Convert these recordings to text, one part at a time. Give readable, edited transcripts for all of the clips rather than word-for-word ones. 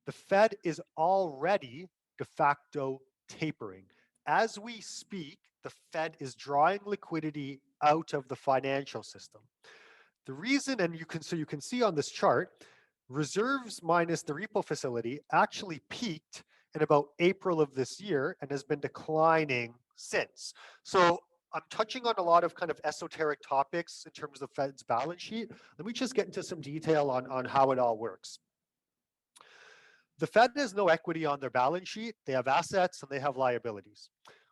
The Fed is already de facto tapering. As we speak, the Fed is drawing liquidity out of the financial system. The reason, and you can see on this chart, reserves minus the repo facility actually peaked in about April of this year and has been declining since. So I'm touching on a lot of kind of esoteric topics in terms of the Fed's balance sheet. Let me just get into some detail on how it all works. The Fed has no equity on their balance sheet. They have assets and they have liabilities.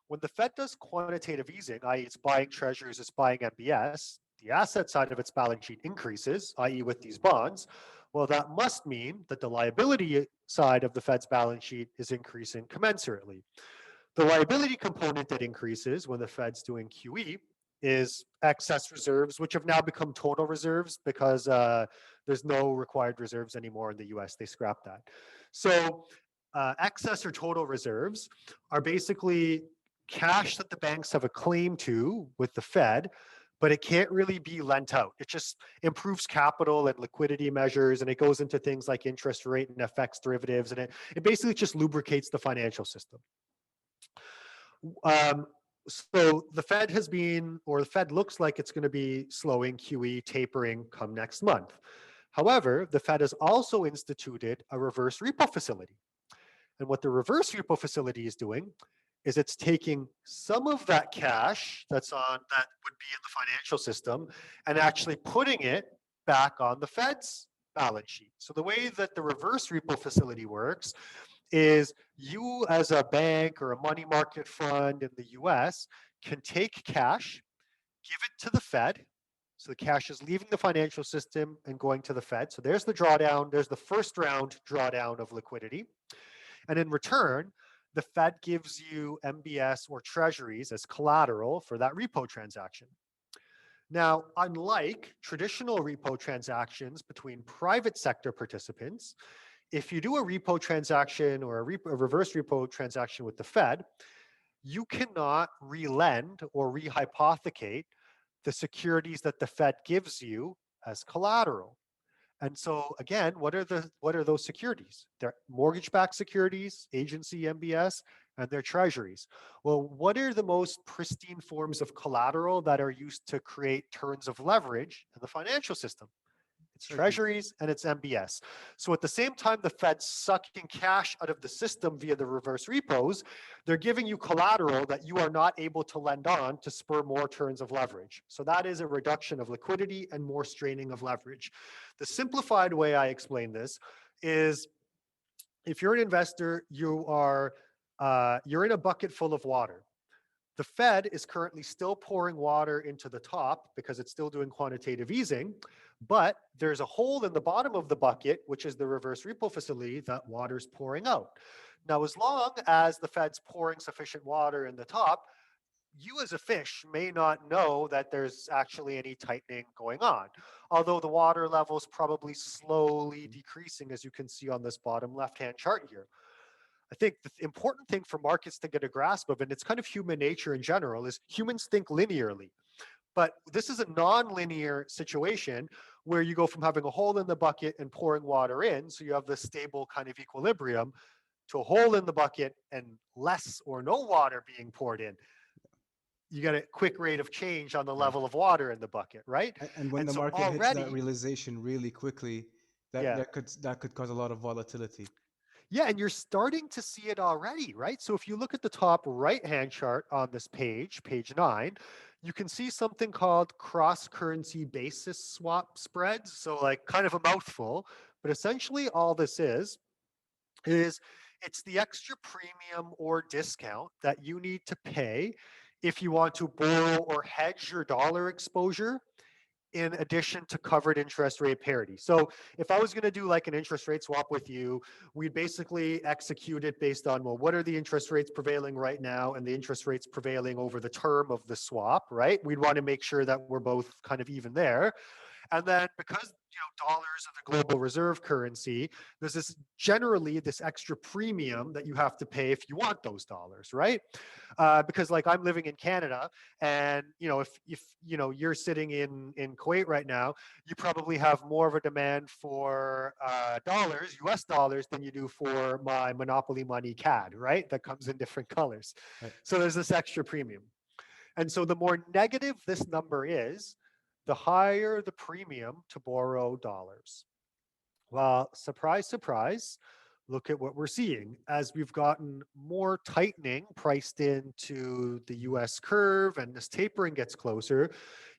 When the Fed does quantitative easing, i.e. it's buying treasuries, it's buying MBS, the asset side of its balance sheet increases, i.e. with these bonds. Well, that must mean that the liability side of the Fed's balance sheet is increasing commensurately. The liability component that increases when the Fed's doing QE is excess reserves, which have now become total reserves because there's no required reserves anymore in the US. They scrapped that. So excess or total reserves are basically cash that the banks have a claim to with the Fed, but it can't really be lent out. It just improves capital and liquidity measures, and it goes into things like interest rate and FX derivatives, and it basically just lubricates the financial system. So the Fed has been, or the Fed looks like it's going to be slowing QE tapering come next month. However, the Fed has also instituted a reverse repo facility. And what the reverse repo facility is doing is it's taking some of that cash that would be in the financial system and actually putting it back on the Fed's balance sheet. So the way that the reverse repo facility works is you as a bank or a money market fund in the US can take cash, give it to the Fed. So the cash is leaving the financial system and going to the Fed. So there's the drawdown. There's the first round drawdown of liquidity. And in return, the Fed gives you MBS or treasuries as collateral for that repo transaction. Now, unlike traditional repo transactions between private sector participants, if you do a repo transaction or a reverse repo transaction with the Fed, you cannot relend or rehypothecate the securities that the Fed gives you as collateral. And so again, what are those securities? They're mortgage-backed securities, agency MBS, and they're treasuries. Well, what are the most pristine forms of collateral that are used to create turns of leverage in the financial system? It's treasuries and it's MBS. So at the same time, the Fed's sucking cash out of the system via the reverse repos, they're giving you collateral that you are not able to lend on to spur more turns of leverage. So that is a reduction of liquidity and more straining of leverage. The simplified way I explain this is if you're an investor, you're in a bucket full of water. The Fed is currently still pouring water into the top because it's still doing quantitative easing, but there's a hole in the bottom of the bucket, which is the reverse repo facility, that water's pouring out. Now, as long as the Fed's pouring sufficient water in the top, you as a fish may not know that there's actually any tightening going on, although the water level is probably slowly decreasing, as you can see on this bottom left-hand chart here. I think the important thing for markets to get a grasp of, and it's kind of human nature in general, is humans think linearly. But this is a non-linear situation where you go from having a hole in the bucket and pouring water in, so you have this stable kind of equilibrium, to a hole in the bucket and less or no water being poured in. You get a quick rate of change on the level of water in the bucket, right? And when And the so market hits that already, realization really quickly, yeah. that could cause a lot of volatility. Yeah, and you're starting to see it already, right? So if you look at the top right-hand chart on this page, page 9, you can see something called cross-currency basis swap spreads. So like kind of a mouthful, but essentially all this is it's the extra premium or discount that you need to pay if you want to borrow or hedge your dollar exposure in addition to covered interest rate parity. So if I was going to do like an interest rate swap with you, we'd basically execute it based on, well, what are the interest rates prevailing right now and the interest rates prevailing over the term of the swap, right? We'd want to make sure that we're both kind of even there. And then because dollars are the global reserve currency, there's this extra premium that you have to pay if you want those dollars, right? Because like I'm living in Canada, and if you're sitting in Kuwait right now, you probably have more of a demand for dollars, US dollars, than you do for my Monopoly money CAD, right? That comes in different colors. Right. So there's this extra premium. And so the more negative this number is, the higher the premium to borrow dollars. Well, surprise, surprise, look at what we're seeing. As we've gotten more tightening priced into the US curve and this tapering gets closer,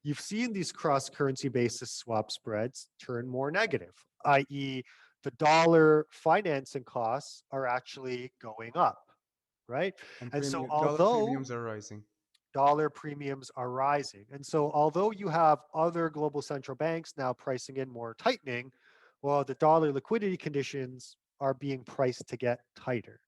you've seen these cross currency basis swap spreads turn more negative, i.e., the dollar financing costs are actually going up, right? And And so, dollar although premiums are rising. dollar premiums are rising. And so, although you have other global central banks now pricing in more tightening, well, the dollar liquidity conditions are being priced to get tighter.